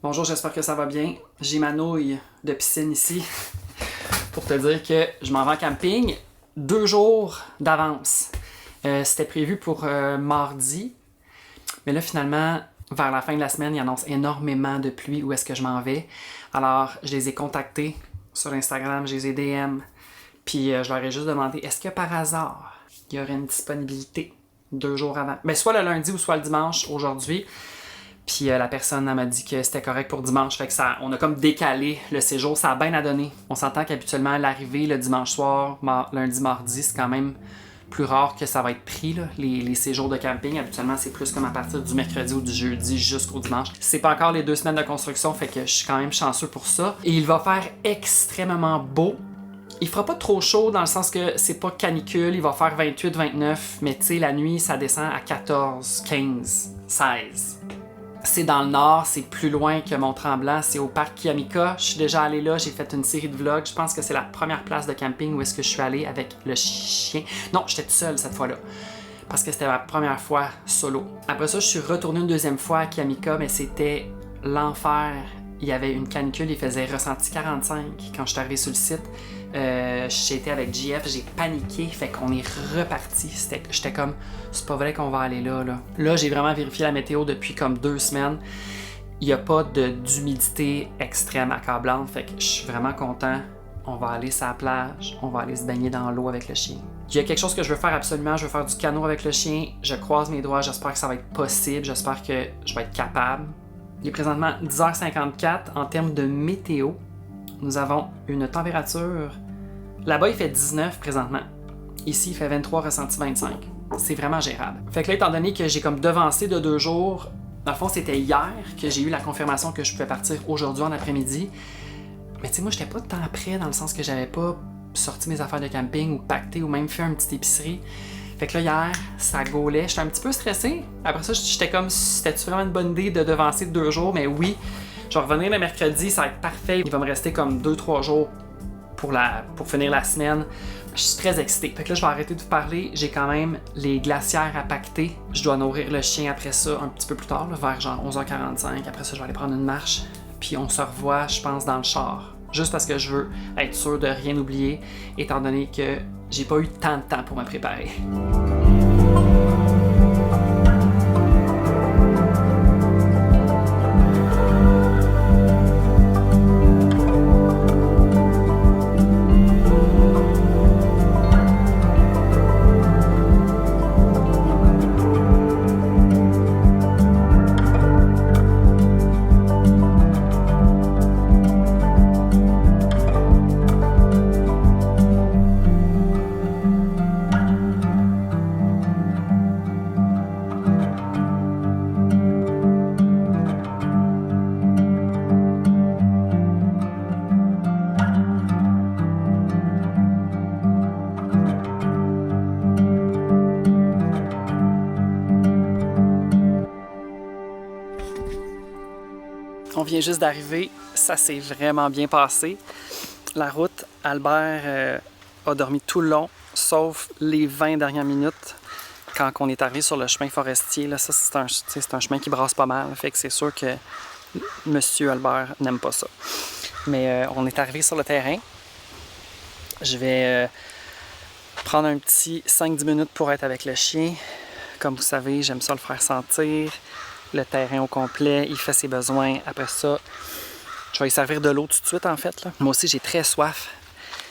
Bonjour, j'espère que ça va bien. J'ai ma nouille de piscine ici pour te dire que je m'en vais en camping 2 jours d'avance. C'était prévu pour mardi, mais là finalement, vers la fin de la semaine, il annonce énormément de pluie où est-ce que je m'en vais. Alors, je les ai contactés sur Instagram, je les ai DM, puis je leur ai juste demandé est-ce que par hasard, il y aurait une disponibilité 2 jours avant. Mais soit le lundi ou soit le dimanche aujourd'hui. Puis la personne elle m'a dit que c'était correct pour dimanche. Fait que ça, on a comme décalé le séjour. Ça a bien à donner. On s'entend qu'habituellement, l'arrivée le dimanche soir, lundi, mardi, c'est quand même plus rare que ça va être pris, là, les séjours de camping. Habituellement, c'est plus comme à partir du mercredi ou du jeudi jusqu'au dimanche. C'est pas encore les 2 semaines de construction, fait que je suis quand même chanceux pour ça. Et il va faire extrêmement beau. Il fera pas trop chaud dans le sens que c'est pas canicule, il va faire 28, 29, mais tu sais, la nuit, ça descend à 14, 15, 16. C'est dans le nord, c'est plus loin que Mont-Tremblant, c'est au parc Kiamika. Je suis déjà allé là, j'ai fait une série de vlogs. Je pense que c'est la première place de camping où est-ce que je suis allé avec le chien. Non, j'étais toute seule cette fois-là, parce que c'était ma première fois solo. Après ça, je suis retourné une deuxième fois à Kiamika, mais c'était l'enfer. Il y avait une canicule, il faisait ressenti 45 quand je suis arrivé sur le site. J'étais avec JF, j'ai paniqué, fait qu'on est reparti. J'étais comme, c'est pas vrai qu'on va aller là. Là, j'ai vraiment vérifié la météo depuis comme 2 semaines. Il n'y a pas d'humidité extrême accablante, fait que je suis vraiment content. On va aller sur la plage, on va aller se baigner dans l'eau avec le chien. Il y a quelque chose que je veux faire absolument, je veux faire du canot avec le chien. Je croise mes doigts, j'espère que ça va être possible, j'espère que je vais être capable. Il est présentement 10h54 en termes de météo. Nous avons une température... Là-bas, il fait 19 présentement. Ici, il fait 23, ressenti 25. C'est vraiment gérable. Fait que là, étant donné que j'ai comme devancé de 2 jours, dans le fond, c'était hier que j'ai eu la confirmation que je pouvais partir aujourd'hui en après-midi. Mais tu sais, moi, j'étais pas tant prêt dans le sens que j'avais pas sorti mes affaires de camping ou pacté ou même fait une petite épicerie. Fait que là, hier, ça gaulait. J'étais un petit peu stressé. Après ça, j'étais comme, c'était-tu vraiment une bonne idée de devancer de 2 jours? Mais oui, je vais revenir le mercredi, ça va être parfait. Il va me rester comme 2-3 jours pour finir la semaine. Je suis très excitée. Fait que là, je vais arrêter de vous parler. J'ai quand même les glacières à pacter. Je dois nourrir le chien après ça un petit peu plus tard, là, vers genre 11h45. Après ça, je vais aller prendre une marche. Puis on se revoit, je pense, dans le char. Juste parce que je veux être sûr de rien oublier, étant donné que j'ai pas eu tant de temps pour me préparer. On vient juste d'arriver, ça s'est vraiment bien passé. La route, Albert a dormi tout le long, sauf les 20 dernières minutes quand on est arrivé sur le chemin forestier. Là, ça, c'est un chemin qui brasse pas mal, fait que c'est sûr que Monsieur Albert n'aime pas ça. Mais on est arrivé sur le terrain. Je vais prendre un petit 5-10 minutes pour être avec le chien. Comme vous savez, j'aime ça le faire sentir. Le terrain au complet, il fait ses besoins. Après ça, je vais lui servir de l'eau tout de suite, en fait. Là. Moi aussi, j'ai très soif.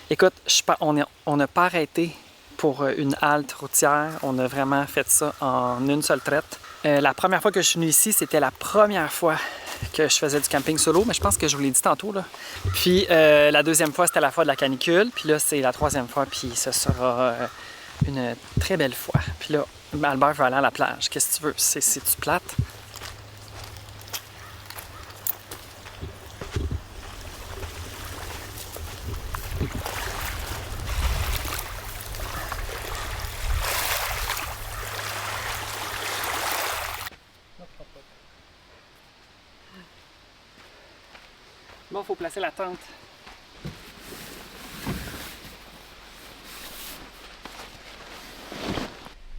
Écoute, on n'a pas arrêté pour une halte routière. On a vraiment fait ça en une seule traite. La première fois que je suis venu ici, c'était la première fois que je faisais du camping solo, mais je pense que je vous l'ai dit tantôt. Là. Puis la deuxième fois, c'était la fois de la canicule. Puis là, c'est la troisième fois, puis ce sera une très belle fois. Puis là, Albert veut aller à la plage. Qu'est-ce que tu veux? C'est-tu plate? Bon, il faut placer la tente.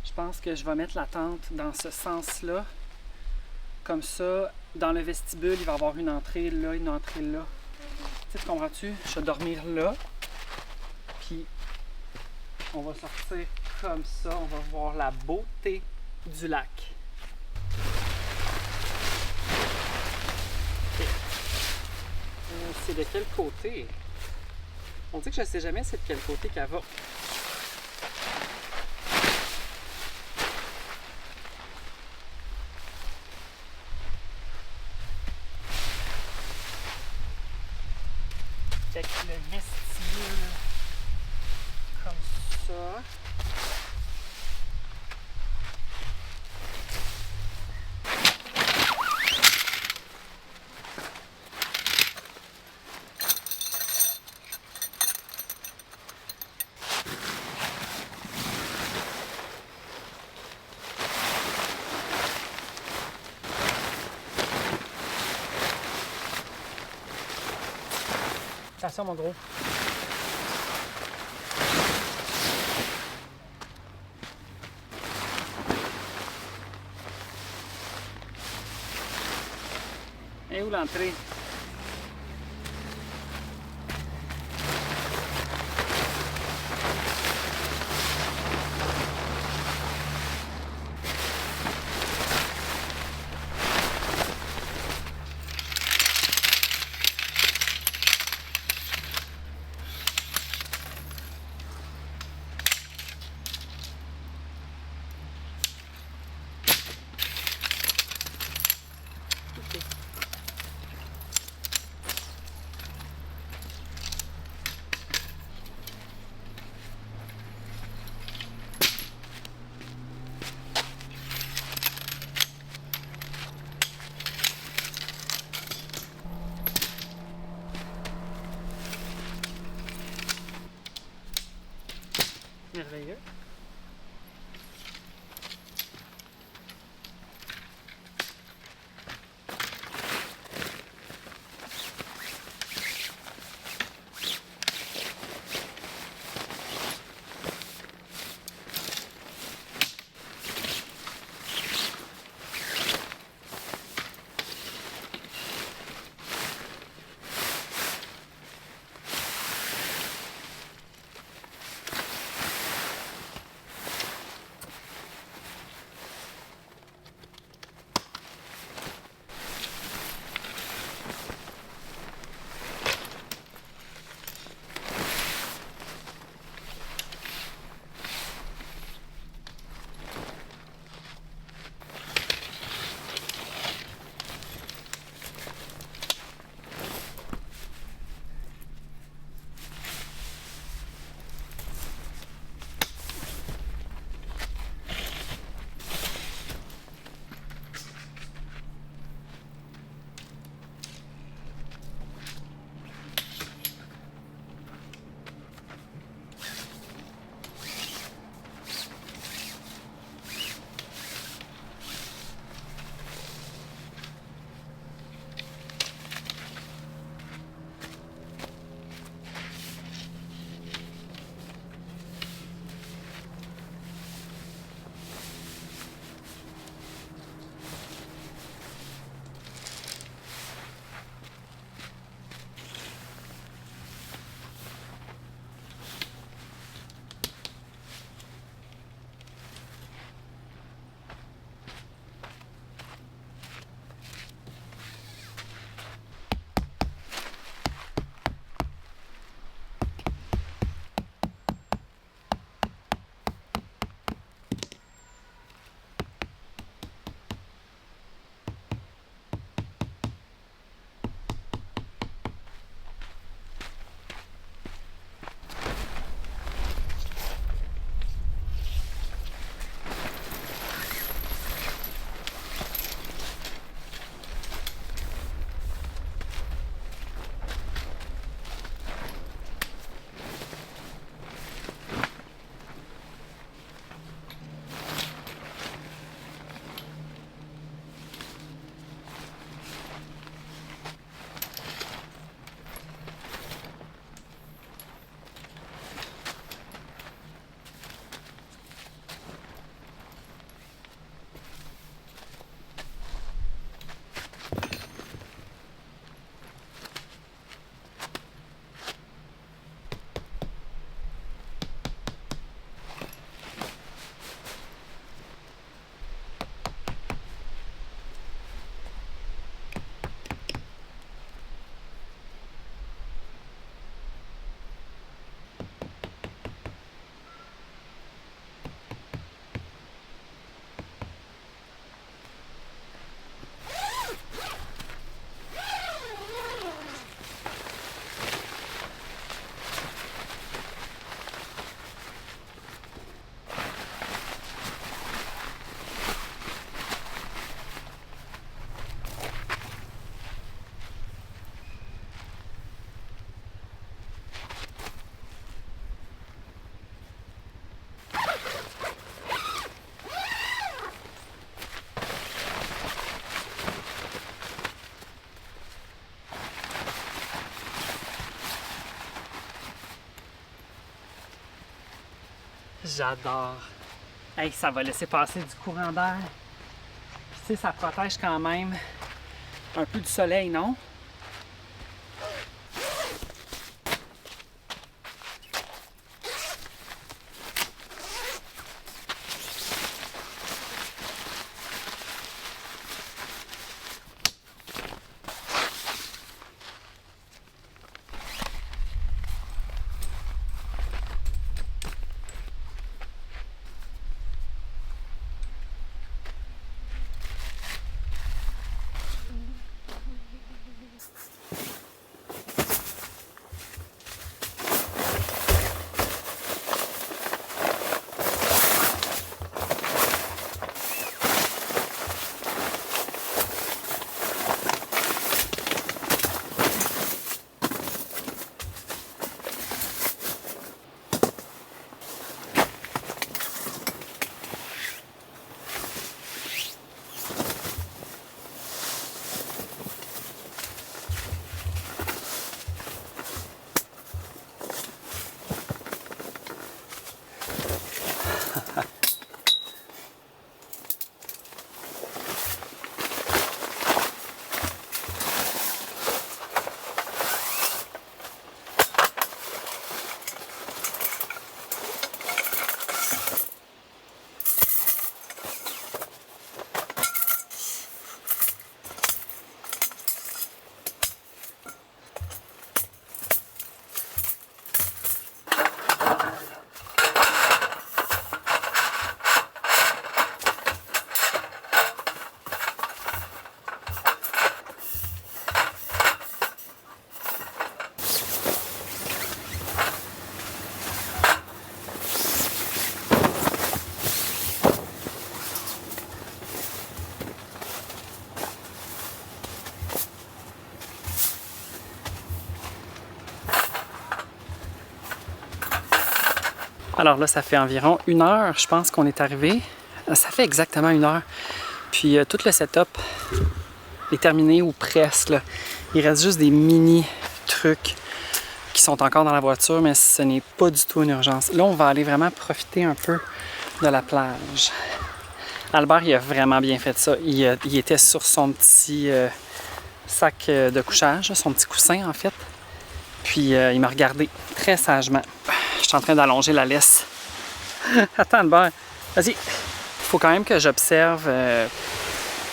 Je pense que je vais mettre la tente dans ce sens-là. Comme ça, dans le vestibule, il va y avoir une entrée là, une entrée là. Tu sais, comprends-tu? Je vais dormir là. Puis, on va sortir comme ça. On va voir la beauté du lac. Okay. C'est de quel côté? On dit que je ne sais jamais c'est de quel côté qu'elle va. Avec le vestibule comme ça. Attention mon gros. Et où l'entrée? Merveilleux. J'adore. Hey, ça va laisser passer du courant d'air. Puis tu sais, ça protège quand même un peu du soleil, non? Alors là, ça fait environ 1 heure, je pense qu'on est arrivé. Ça fait exactement 1 heure. Puis tout le setup est terminé ou presque, là. Il reste juste des mini trucs qui sont encore dans la voiture, mais ce n'est pas du tout une urgence. Là, on va aller vraiment profiter un peu de la plage. Albert, il a vraiment bien fait ça. Il était sur son petit sac de couchage, son petit coussin en fait. Puis il m'a regardé très sagement. Je suis en train d'allonger la laisse. Attends, Albert, vas-y. Il faut quand même que j'observe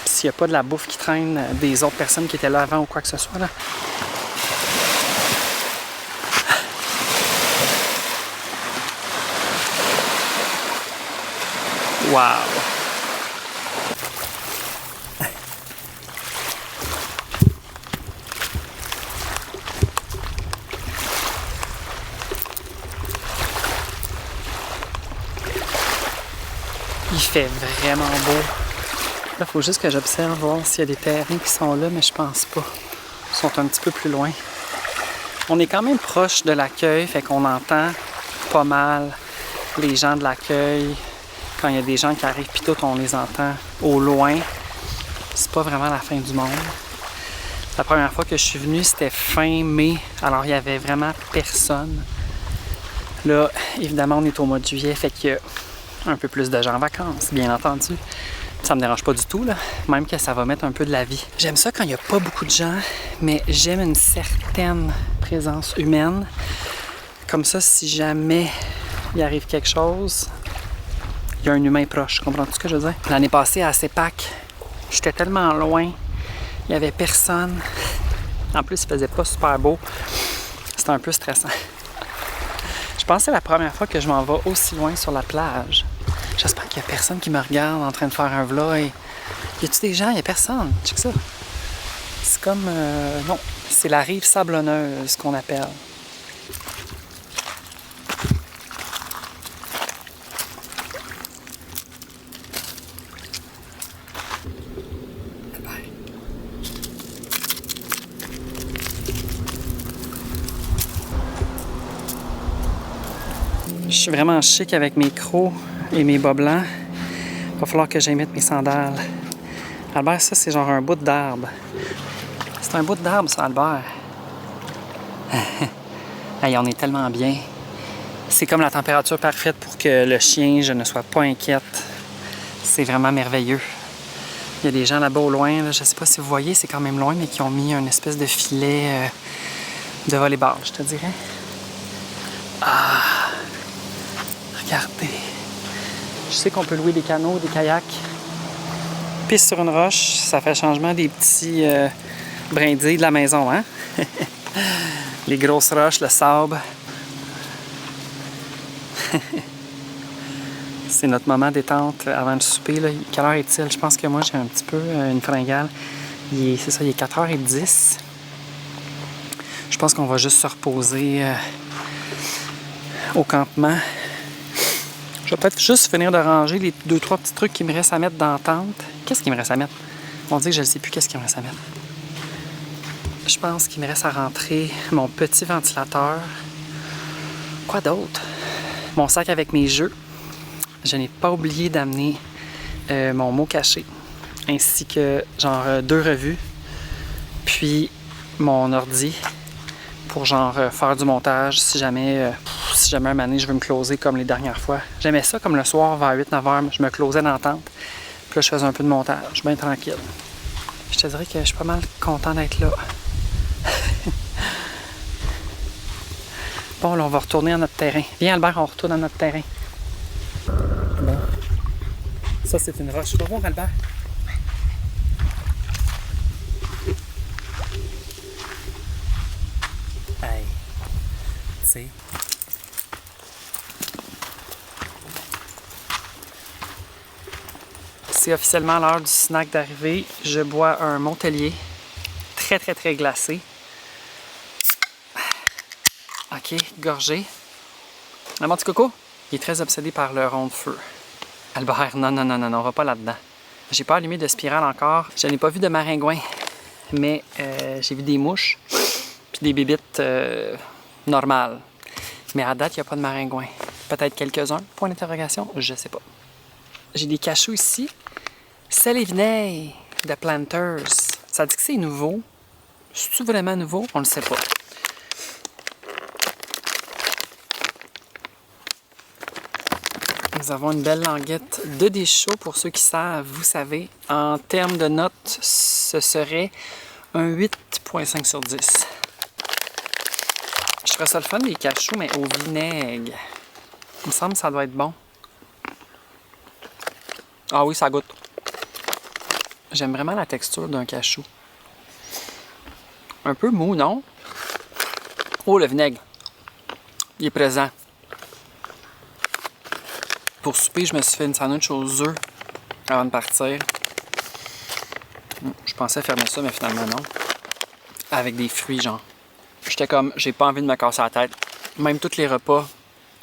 s'il n'y a pas de la bouffe qui traîne des autres personnes qui étaient là avant ou quoi que ce soit. Là. Wow! Il fait vraiment beau. Là, il faut juste que j'observe voir s'il y a des terrains qui sont là, mais je pense pas. Ils sont un petit peu plus loin. On est quand même proche de l'accueil, fait qu'on entend pas mal les gens de l'accueil. Quand il y a des gens qui arrivent, puis tout, on les entend au loin. C'est pas vraiment la fin du monde. La première fois que je suis venu, c'était fin mai, alors il y avait vraiment personne. Là, évidemment, on est au mois de juillet, fait qu'il y a un peu plus de gens en vacances, bien entendu. Ça me dérange pas du tout, là, même que ça va mettre un peu de la vie. J'aime ça quand il n'y a pas beaucoup de gens, mais j'aime une certaine présence humaine. Comme ça, si jamais il arrive quelque chose, il y a un humain proche. Comprends-tu ce que je veux dire? L'année passée, à CEPAC, j'étais tellement loin, il n'y avait personne. En plus, il faisait pas super beau. C'était un peu stressant. Je pense que c'est la première fois que je m'en vais aussi loin sur la plage. J'espère qu'il n'y a personne qui me regarde en train de faire un vlog. Y a-tu des gens? Il n'y a personne. Check ça. C'est comme... non, c'est la rive sablonneuse qu'on appelle. Je suis vraiment chic avec mes crocs et mes bas blancs. Il va falloir que j'aille mettre mes sandales. Albert, ça, c'est genre un bout d'arbre. C'est un bout d'arbre, ça, Albert. Hey, on est tellement bien. C'est comme la température parfaite pour que le chien, je ne sois pas inquiète. C'est vraiment merveilleux. Il y a des gens là-bas au loin, là, je ne sais pas si vous voyez, c'est quand même loin, mais qui ont mis une espèce de filet de volleyball, je te dirais. Ah! Regardez. Je sais qu'on peut louer des canots, des kayaks. Piste sur une roche, ça fait changement des petits brindilles de la maison, hein? Les grosses roches, le sable. C'est notre moment détente avant le souper. Là. Quelle heure est-il? Je pense que moi, j'ai un petit peu une fringale. C'est ça, il est 4h10. Je pense qu'on va juste se reposer au campement. Je vais peut-être juste finir de ranger les 2-3 petits trucs qui me restent à mettre dans la tente. Qu'est-ce qu'il me reste à mettre? On dit que je ne sais plus qu'est-ce qu'il me reste à mettre. Je pense qu'il me reste à rentrer mon petit ventilateur. Quoi d'autre? Mon sac avec mes jeux. Je n'ai pas oublié d'amener mon mot caché, ainsi que genre 2 revues, puis mon ordi pour genre faire du montage si jamais un moment donné je veux me closer comme les dernières fois. J'aimais ça comme le soir vers 8-9 heures, je me closais dans la tente, puis là je faisais un peu de montage, bien tranquille. Je te dirais que je suis pas mal content d'être là. Bon, là on va retourner à notre terrain. Viens Albert, on retourne à notre terrain. Bon. Ça, c'est une roche. Tu vas voir, Albert? Hey. Tu sais. C'est officiellement l'heure du snack d'arrivée. Je bois un Montelier. Très, très, très glacé. OK, gorgé. Mon petit coco, il est très obsédé par le rond de feu. Albert, non, on va pas là-dedans. J'ai pas allumé de spirale encore. Je n'ai pas vu de maringouin, mais j'ai vu des mouches puis des bébites normales. Mais à date, il n'y a pas de maringouin. Peut-être quelques-uns, point d'interrogation, je sais pas. J'ai des cachous ici. Sel et vinaigre de Planters. Ça dit que c'est nouveau. C'est-tu vraiment nouveau? On le sait pas. Nous avons une belle languette de déchaud. Pour ceux qui savent, vous savez. En termes de notes, ce serait un 8,5 sur 10. Je ferais ça le fun des cachous, mais au vinaigre. Il me semble que ça doit être bon. Ah oui, ça goûte. J'aime vraiment la texture d'un cachou. Un peu mou, non? Oh, le vinaigre. Il est présent. Pour souper, je me suis fait une sandwich aux œufs avant de partir. Je pensais fermer ça, mais finalement non. Avec des fruits, genre. J'étais comme, j'ai pas envie de me casser la tête. Même tous les repas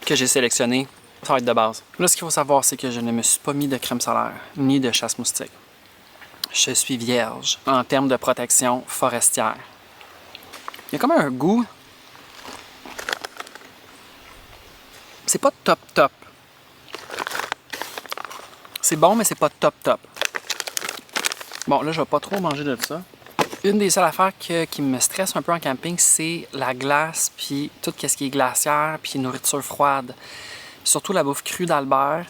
que j'ai sélectionnés, ça va être de base. Là, ce qu'il faut savoir, c'est que je ne me suis pas mis de crème solaire, ni de chasse-moustique. Je suis vierge en termes de protection forestière. Il y a comme un goût. C'est pas top. C'est bon, mais c'est pas top. Bon, là, je vais pas trop manger de ça. Une des seules affaires qui me stresse un peu en camping, c'est la glace, puis tout ce qui est glaciaire, puis nourriture froide. Surtout la bouffe crue d'Albert.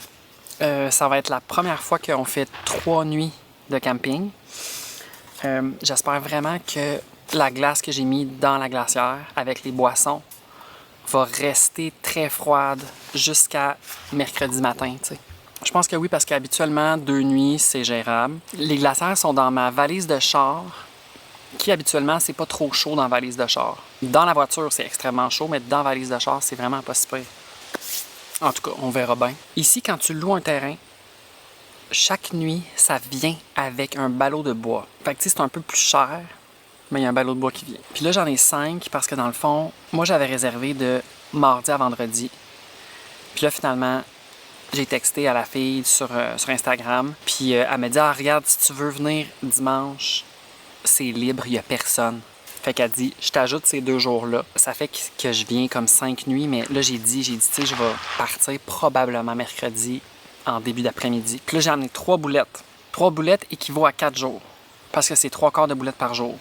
Ça va être la première fois qu'on fait 3 nuits de camping. J'espère vraiment que la glace que j'ai mis dans la glacière avec les boissons va rester très froide jusqu'à mercredi matin, tu sais. Je pense que oui, parce qu'habituellement, 2 nuits, c'est gérable. Les glacières sont dans ma valise de char, qui habituellement, c'est pas trop chaud dans la valise de char. Dans la voiture, c'est extrêmement chaud, mais dans la valise de char, c'est vraiment pas si pire. En tout cas, on verra bien. Ici, quand tu loues un terrain, chaque nuit, ça vient avec un ballot de bois. Fait que tu sais, c'est un peu plus cher, mais il y a un ballot de bois qui vient. Puis là, j'en ai 5 parce que dans le fond, moi, j'avais réservé de mardi à vendredi. Puis là, finalement, j'ai texté à la fille sur Instagram. Puis elle m'a dit « Ah, regarde, si tu veux venir dimanche, c'est libre, il n'y a personne. » Fait qu'elle dit « Je t'ajoute ces 2 jours-là. » Ça fait que je viens comme 5 nuits, mais là, j'ai dit, tu sais, je vais partir probablement mercredi en début d'après-midi. Puis là, j'ai amené 3 boulettes. 3 boulettes équivaut à 4 jours. Parce que c'est 3/4 de boulettes par jour.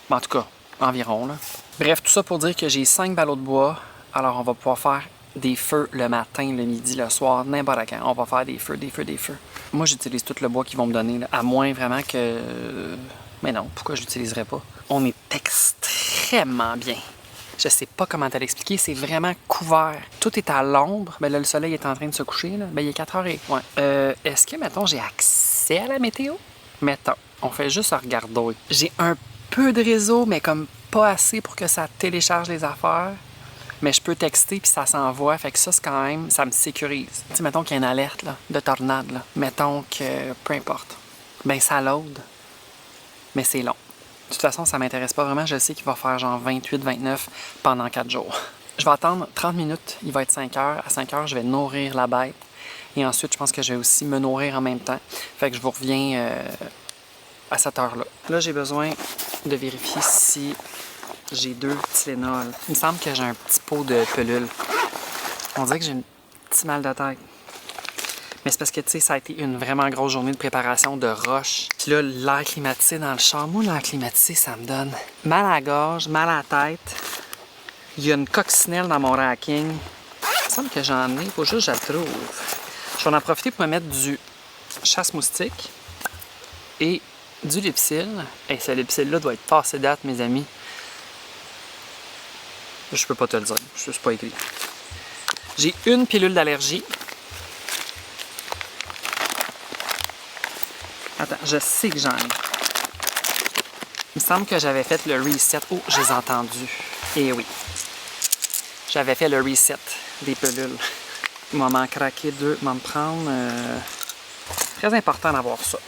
En tout cas, environ, là. Bref, tout ça pour dire que j'ai 5 ballots de bois. Alors, on va pouvoir faire des feux le matin, le midi, le soir, n'importe quand. On va faire des feux, des feux, des feux. Moi, j'utilise tout le bois qu'ils vont me donner, là, à moins vraiment que... Mais non, pourquoi je l'utiliserais pas? On est extrêmement bien. Je sais pas comment te l'expliquer, c'est vraiment couvert. Tout est à l'ombre. Ben là, le soleil est en train de se coucher. Là. Ben, il est 4 heures et... Ouais. Est-ce que, mettons, j'ai accès à la météo? Mettons, on fait juste regarder. J'ai un peu de réseau, mais comme pas assez pour que ça télécharge les affaires. Mais je peux texter puis ça s'envoie. Fait que ça, c'est quand même... Ça me sécurise. Tu sais, mettons qu'il y a une alerte là, de tornade. Là. Mettons que... Peu importe. Ben, ça load. Mais c'est long. De toute façon, ça m'intéresse pas vraiment. Je sais qu'il va faire genre 28, 29 pendant 4 jours. Je vais attendre 30 minutes. Il va être 5 heures. À 5 heures, je vais nourrir la bête. Et ensuite, je pense que je vais aussi me nourrir en même temps. Fait que je vous reviens à cette heure-là. Là, j'ai besoin de vérifier si j'ai 2 Tylenol. Il me semble que j'ai un petit pot de pelule. On dirait que j'ai un petit mal de tête. Mais c'est parce que, tu sais, ça a été une vraiment grosse journée de préparation de roche. Puis là, l'air climatisé dans le char. Moi, l'air climatisé, ça me donne mal à la gorge, mal à la tête. Il y a une coccinelle dans mon racking. Il me semble que j'en ai. Il faut juste que je la trouve. Je vais en profiter pour me mettre du chasse-moustique et du Lipsil. Et ce Lipsil-là doit être passé date, mes amis. Je peux pas te le dire. Je suis pas écrit. J'ai une pilule d'allergie. Attends, je sais que j'en ai. Il me semble que j'avais fait le reset. Oh, je les ai entendus. Eh oui. J'avais fait le reset des pilules. Il m'a m'en craqué 2. Il m'a me prendre... Très important d'avoir ça.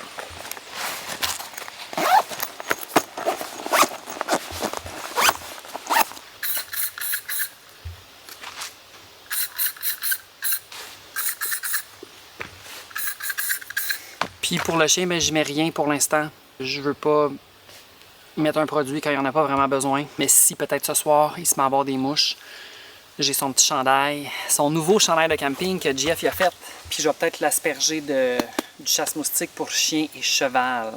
Puis pour le chien, ben, je mets rien pour l'instant. Je veux pas mettre un produit quand il n'y en a pas vraiment besoin. Mais si peut-être ce soir, il se met à avoir des mouches, j'ai son petit chandail, son nouveau chandail de camping que JF a fait. Puis je vais peut-être l'asperger du chasse-moustique pour chien et cheval.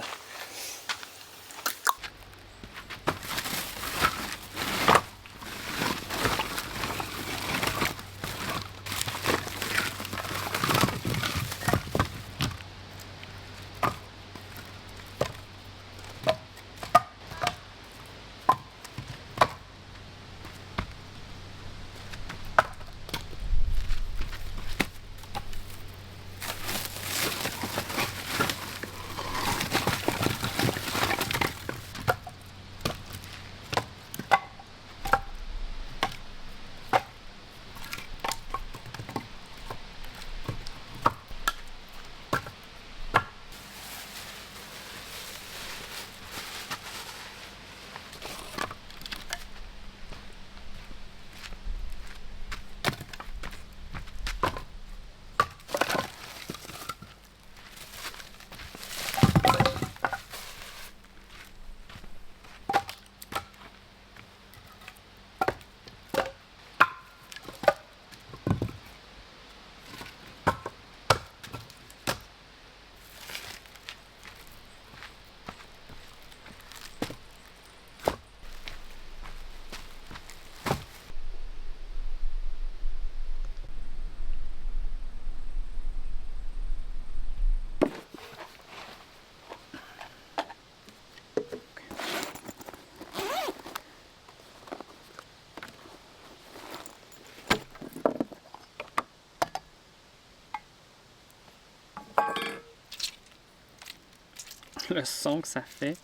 Le son que ça fait.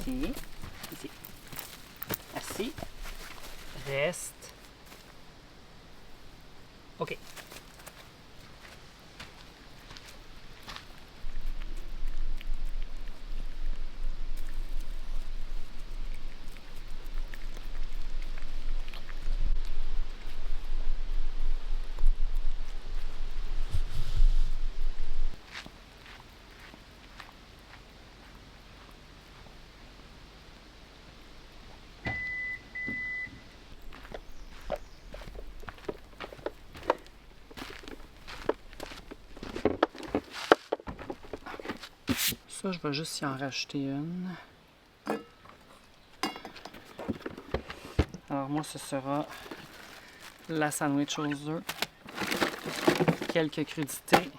Ici. Ici. Assis. Reste. OK. Ça, je vais juste y en rajouter une. Alors moi, ce sera la sandwich aux œufs. Quelques crudités.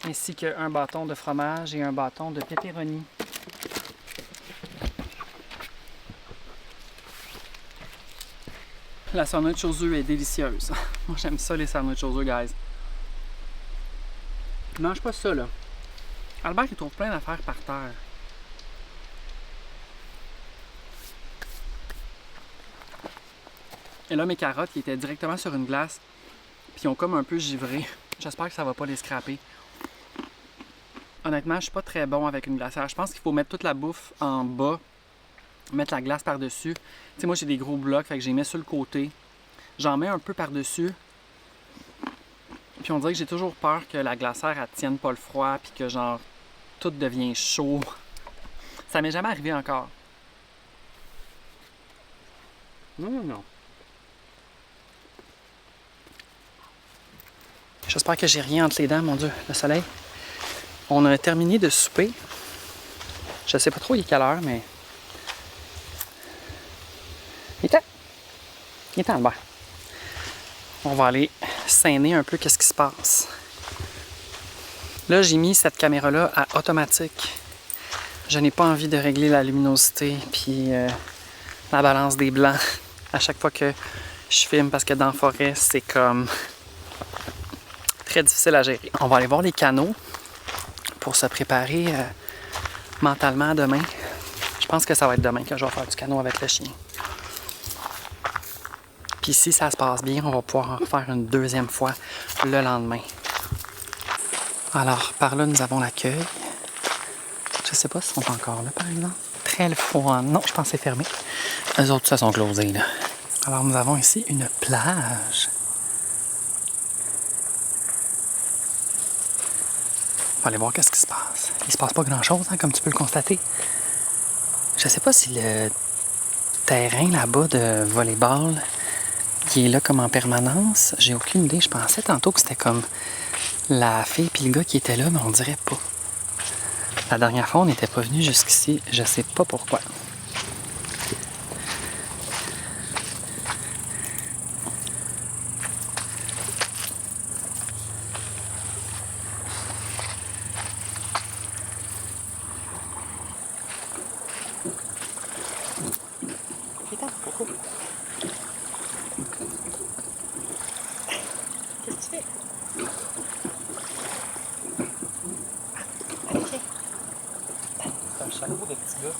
Ainsi qu'un bâton de fromage et un bâton de pepperoni. La sandwich aux œufs est délicieuse. Moi, j'aime ça, les sandwichs aux œufs, guys. Mange pas ça, là. Albert, il trouve plein d'affaires par terre. Et là, mes carottes, qui étaient directement sur une glace, puis ils ont comme un peu givré. J'espère que ça va pas les scraper. Honnêtement, je suis pas très bon avec une glacière. Je pense qu'il faut mettre toute la bouffe en bas, mettre la glace par-dessus. Tu sais, moi, j'ai des gros blocs, fait que j'ai mis sur le côté. J'en mets un peu par-dessus. Puis on dirait que j'ai toujours peur que la glacière, elle tienne pas le froid, puis que genre, tout devient chaud. Ça m'est jamais arrivé encore. Non. J'espère que j'ai rien entre les dents, mon Dieu, le soleil. On a terminé de souper. Je sais pas trop il est quelle heure, mais... Il est temps, Albert. On va aller scéner un peu qu'est-ce qui se passe. Là, j'ai mis cette caméra-là à automatique. Je n'ai pas envie de régler la luminosité puis la balance des blancs à chaque fois que je filme parce que dans la forêt, c'est comme très difficile à gérer. On va aller voir les canaux pour se préparer mentalement demain. Je pense que ça va être demain que je vais faire du canot avec le chien. Puis si ça se passe bien, on va pouvoir en refaire une deuxième fois le lendemain. Alors, par là, nous avons l'accueil. Je sais pas s'ils sont encore là, par exemple. Très le froid. Non, je pense que c'est fermé. Les autres, ça sont closés, là. Alors, nous avons ici une plage. On va aller voir qu'est-ce qui se passe. Il se passe pas grand-chose, hein, comme tu peux le constater. Je sais pas si le terrain là-bas de volleyball qui est là comme en permanence, j'ai aucune idée. Je pensais tantôt que c'était comme la fille puis le gars qui était là, mais on dirait pas. La dernière fois, on n'était pas venu jusqu'ici. Je sais pas pourquoi. Qu'est-ce que tu fais? Allez, viens. C'est un chameau de petit gars.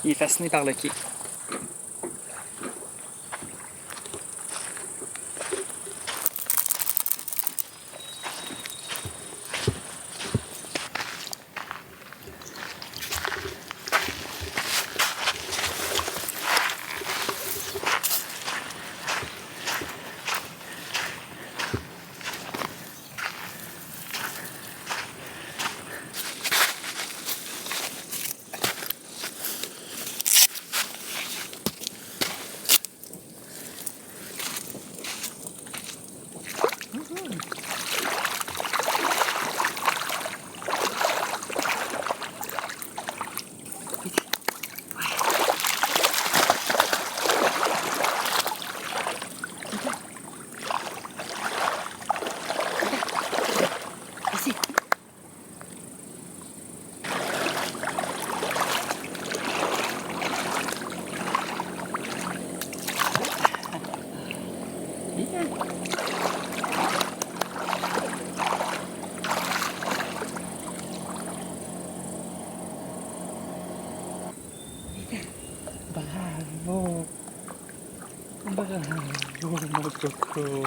Il est fasciné par le quai. Bravo! Bravo, mon coco!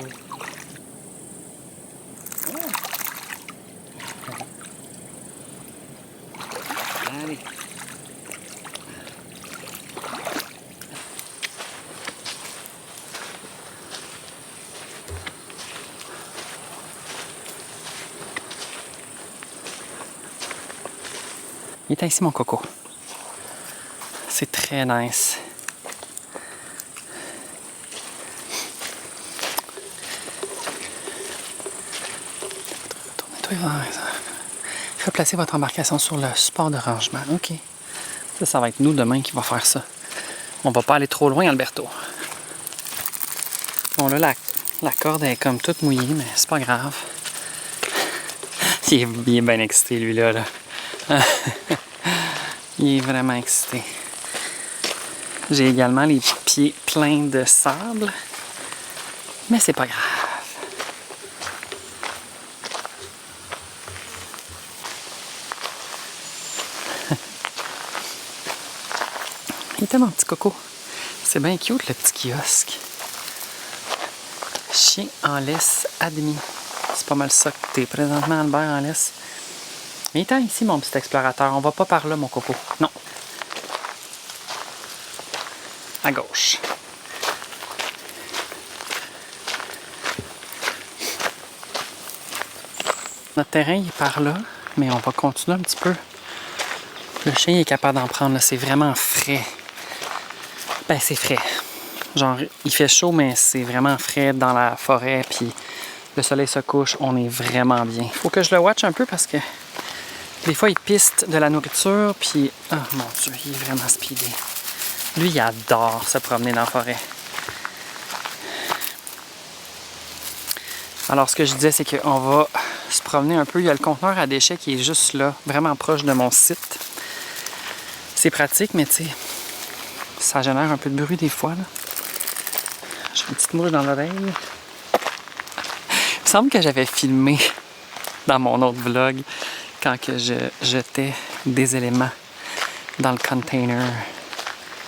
Allez! Il est ici, mon coco. C'est très nice. Il faut placer votre embarcation sur le support de rangement. OK. Ça va être nous demain qui va faire ça. On va pas aller trop loin, Alberto. Bon, là, la corde est comme toute mouillée, mais c'est pas grave. Il est bien excité, lui-là. Là. Il est vraiment excité. J'ai également les pieds pleins de sable, mais c'est pas grave. Il est tellement petit coco. C'est bien cute le petit kiosque. Chien en laisse admis. C'est pas mal ça que t'es présentement, Albert, en laisse. Viens-t'en ici, mon petit explorateur. On va pas par là, mon coco. Non. À gauche. Notre terrain il est par là, mais on va continuer un petit peu. Le chien est capable d'en prendre. C'est vraiment frais. Ben, c'est frais. Genre, il fait chaud, mais c'est vraiment frais dans la forêt. Puis le soleil se couche. On est vraiment bien. Faut que je le watch un peu parce que des fois, il piste de la nourriture. Puis, oh mon Dieu, il est vraiment speedé. Lui, il adore se promener dans la forêt. Alors, ce que je disais, c'est qu'on va se promener un peu. Il y a le conteneur à déchets qui est juste là, vraiment proche de mon site. C'est pratique, mais tu sais, ça génère un peu de bruit des fois. J'ai une petite mouche dans l'oreille. Il me semble que j'avais filmé dans mon autre vlog quand que je jetais des éléments dans le container.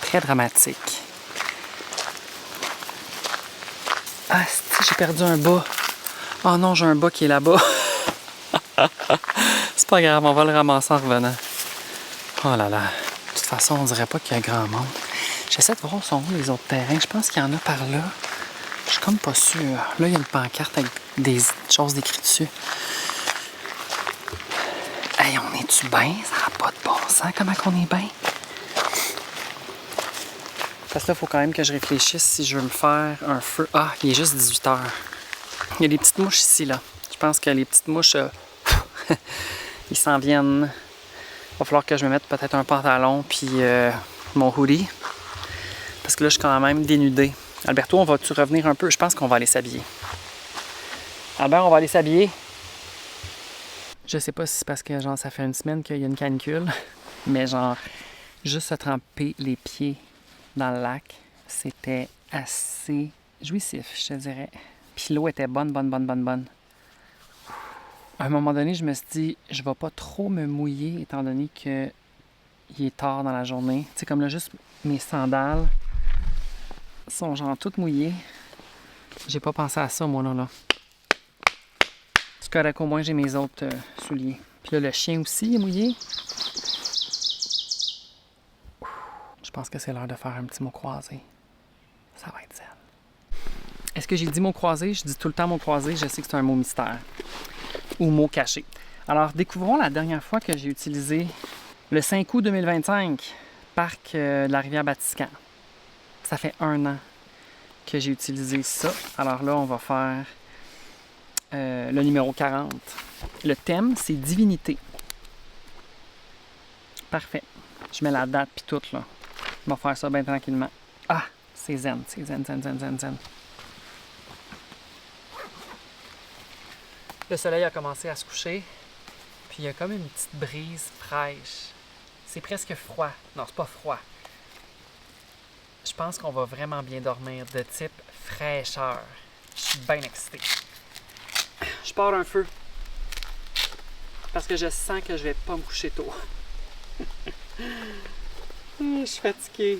Très dramatique. Ah, j'ai perdu un bas. Oh non, j'ai un bas qui est là-bas. C'est pas grave, on va le ramasser en revenant. Oh là là. De toute façon, on dirait pas qu'il y a grand monde. J'essaie de voir où sont les autres terrains. Je pense qu'il y en a par là. Je suis comme pas sûre. Là, il y a une pancarte avec des choses décrites dessus. Hey, on est-tu bien? Ça n'a pas de bon sens. Comment qu'on est bien? Parce que là, il faut quand même que je réfléchisse si je veux me faire un feu. Ah, il est juste 18 h. Il y a des petites mouches ici, là. Je pense que les petites mouches, ils s'en viennent. Il va falloir que je me mette peut-être un pantalon puis mon hoodie. Parce que là, je suis quand même dénudée. Alberto, on va-tu revenir un peu? Je pense qu'on va aller s'habiller. Albert, on va aller s'habiller. Je sais pas si c'est parce que genre ça fait une semaine qu'il y a une canicule, mais genre, juste se tremper les pieds dans le lac, c'était assez jouissif, je te dirais. Puis l'eau était bonne. À un moment donné, je me suis dit, je vais pas trop me mouiller étant donné que il est tard dans la journée. Tu sais, comme là, juste mes sandales sont genre toutes mouillées. J'ai pas pensé à ça, moi, là. C'est correct, au moins, j'ai mes autres souliers. Puis là, le chien aussi est mouillé. Je pense que c'est l'heure de faire un petit mot croisé. Ça va être zen. Est-ce que j'ai dit mot croisé? Je dis tout le temps mot croisé. Je sais que c'est un mot mystère. Ou mot caché. Alors, découvrons la dernière fois que j'ai utilisé le 5 août 2025, parc de la rivière Batiscan. Ça fait 1 an que j'ai utilisé ça. Alors là, on va faire le numéro 40. Le thème, c'est divinité. Parfait. Je mets la date puis tout, là. On va faire ça bien tranquillement. Ah, c'est zen. C'est zen. Le soleil a commencé à se coucher. Puis il y a comme une petite brise fraîche. C'est presque froid. Non, c'est pas froid. Je pense qu'on va vraiment bien dormir de type fraîcheur. Je suis bien excitée. Je pars un feu. Parce que je sens que je vais pas me coucher tôt. Je suis fatiguée.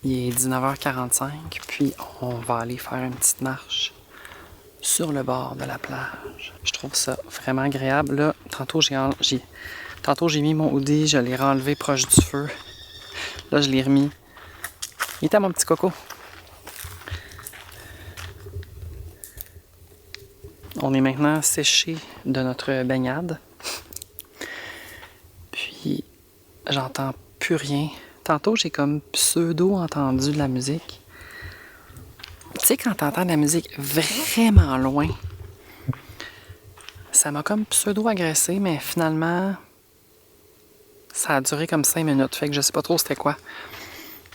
Il est 19h45, puis on va aller faire une petite marche sur le bord de la plage. Je trouve ça vraiment agréable. Là, tantôt j'ai mis mon hoodie, je l'ai renlevé proche du feu. Là, je l'ai remis. Il était mon petit coco. On est maintenant séché de notre baignade. Puis, j'entends plus rien. Tantôt, j'ai comme pseudo-entendu de la musique. Tu sais, quand t'entends de la musique vraiment loin, ça m'a comme pseudo-agressé, mais finalement, ça a duré comme 5 minutes. Fait que je sais pas trop c'était quoi.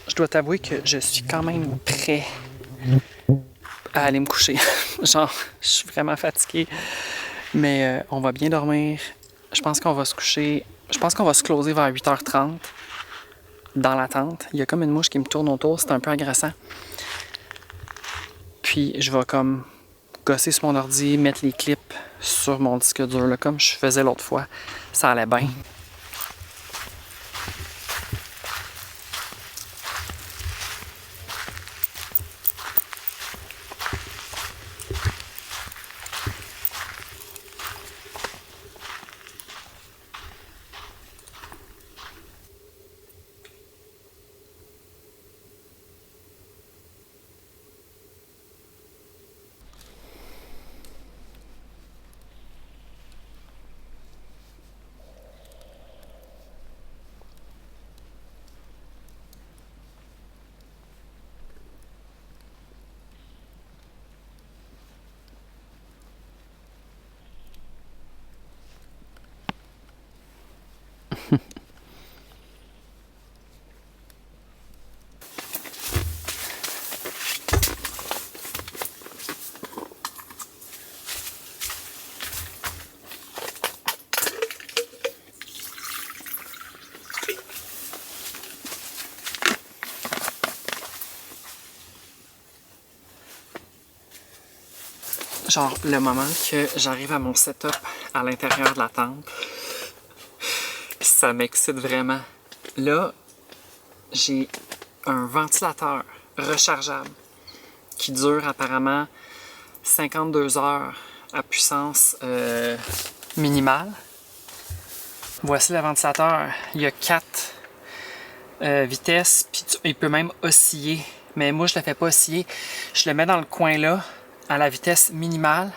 Je dois t'avouer que je suis quand même prêt à aller me coucher. Genre, je suis vraiment fatigué. Mais on va bien dormir. Je pense qu'on va se coucher. Je pense qu'on va se closer vers 8h30 dans la tente. Il y a comme une mouche qui me tourne autour. C'est un peu agressant. Puis je vais comme gosser sur mon ordi, mettre les clips sur mon disque dur, là, comme je faisais l'autre fois. Ça allait bien. Genre, le moment que j'arrive à mon setup à l'intérieur de la tente, ça m'excite vraiment. Là, j'ai un ventilateur rechargeable qui dure apparemment 52 heures à puissance minimale. Voici le ventilateur. Il y a 4 vitesses, puis il peut même osciller. Mais moi, je le fais pas osciller. Je le mets dans le coin là, à la vitesse minimale.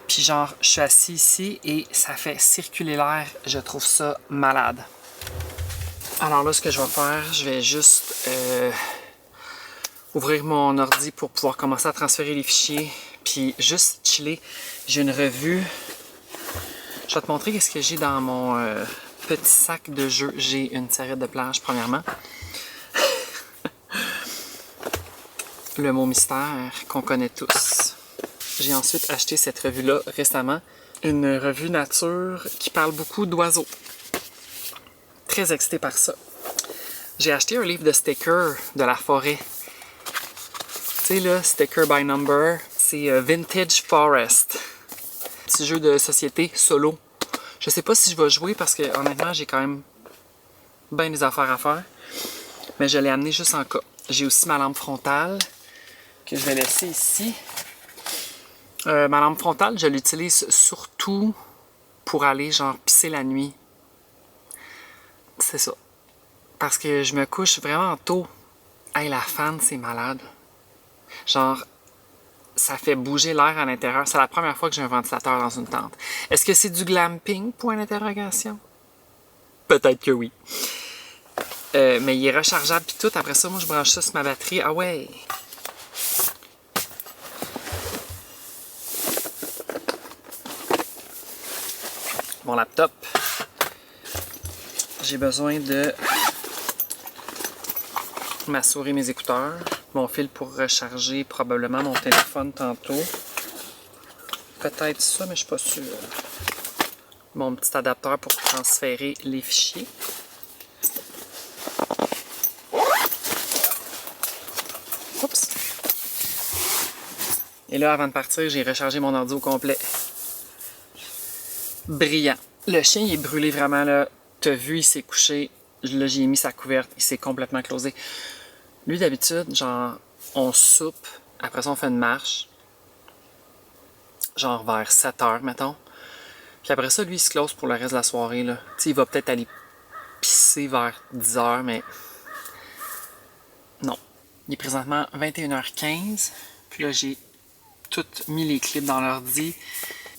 Puis genre, je suis assis ici et ça fait circuler l'air. Je trouve ça malade. Alors là, ce que je vais faire, je vais juste ouvrir mon ordi pour pouvoir commencer à transférer les fichiers. Puis juste chiller. J'ai une revue. Je vais te montrer ce que j'ai dans mon petit sac de jeu. J'ai une serviette de plage, premièrement. Le mot mystère qu'on connaît tous. J'ai ensuite acheté cette revue-là récemment. Une revue nature qui parle beaucoup d'oiseaux. Très excité par ça. J'ai acheté un livre de stickers de la forêt. Tu sais là, Sticker by Number. C'est Vintage Forest. Petit jeu de société solo. Je sais pas si je vais jouer parce que honnêtement j'ai quand même bien des affaires à faire. Mais je l'ai amené juste en cas. J'ai aussi ma lampe frontale que je vais laisser ici. Ma lampe frontale, je l'utilise surtout pour aller genre pisser la nuit. C'est ça. Parce que je me couche vraiment tôt. Hey, la fan, c'est malade. Genre, ça fait bouger l'air à l'intérieur. C'est la première fois que j'ai un ventilateur dans une tente. Est-ce que c'est du glamping? Point d'interrogation. Peut-être que oui. Mais il est rechargeable pis tout. Après ça, moi, je branche ça sur ma batterie. Ah ouais! Mon laptop. J'ai besoin de ma souris, mes écouteurs, mon fil pour recharger probablement mon téléphone tantôt. Peut-être ça, mais je suis pas sûre. Mon petit adapteur pour transférer les fichiers. Oups! Et là, avant de partir, j'ai rechargé mon ordi au complet. Brillant. Le chien, il est brûlé vraiment, là. T'as vu, il s'est couché. Là, j'ai mis sa couverte. Il s'est complètement closé. Lui, d'habitude, genre, on soupe, après ça, on fait une marche, genre vers 7 heures, mettons. Puis après ça, lui, il se close pour le reste de la soirée, là. Tu sais, il va peut-être aller pisser vers 10 heures, mais non. Il est présentement 21h15. Puis là, j'ai tout mis les clips dans l'ordi.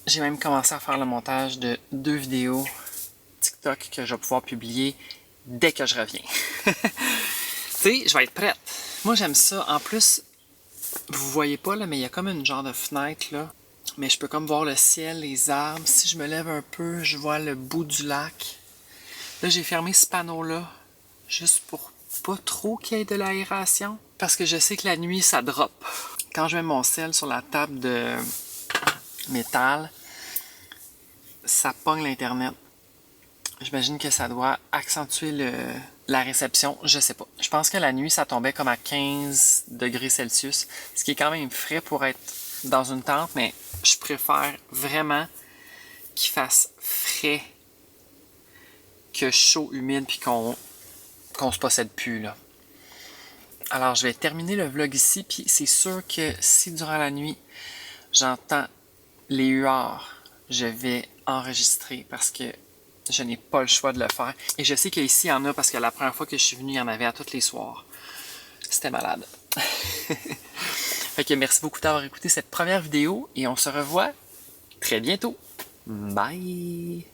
J'ai même commencé à faire le montage de 2 vidéos TikTok que je vais pouvoir publier dès que je reviens. Tu sais, je vais être prête. Moi, j'aime ça. En plus, vous voyez pas, là, mais il y a comme une genre de fenêtre, là. Mais je peux comme voir le ciel, les arbres. Si je me lève un peu, je vois le bout du lac. Là, j'ai fermé ce panneau-là, juste pour pas trop qu'il y ait de l'aération. Parce que je sais que la nuit, ça drop. Quand je mets mon sel sur la table de métal, ça pogne l'Internet. J'imagine que ça doit accentuer la réception, je sais pas. Je pense que la nuit, ça tombait comme à 15 degrés Celsius, ce qui est quand même frais pour être dans une tente, mais je préfère vraiment qu'il fasse frais que chaud, humide, puis qu'on se possède plus, là. Alors, je vais terminer le vlog ici, puis c'est sûr que si durant la nuit, j'entends les huards, je vais enregistrer parce que je n'ai pas le choix de le faire. Et je sais qu'ici, il y en a parce que la première fois que je suis venu, il y en avait à tous les soirs. C'était malade. Fait que merci beaucoup d'avoir écouté cette première vidéo et on se revoit très bientôt. Bye!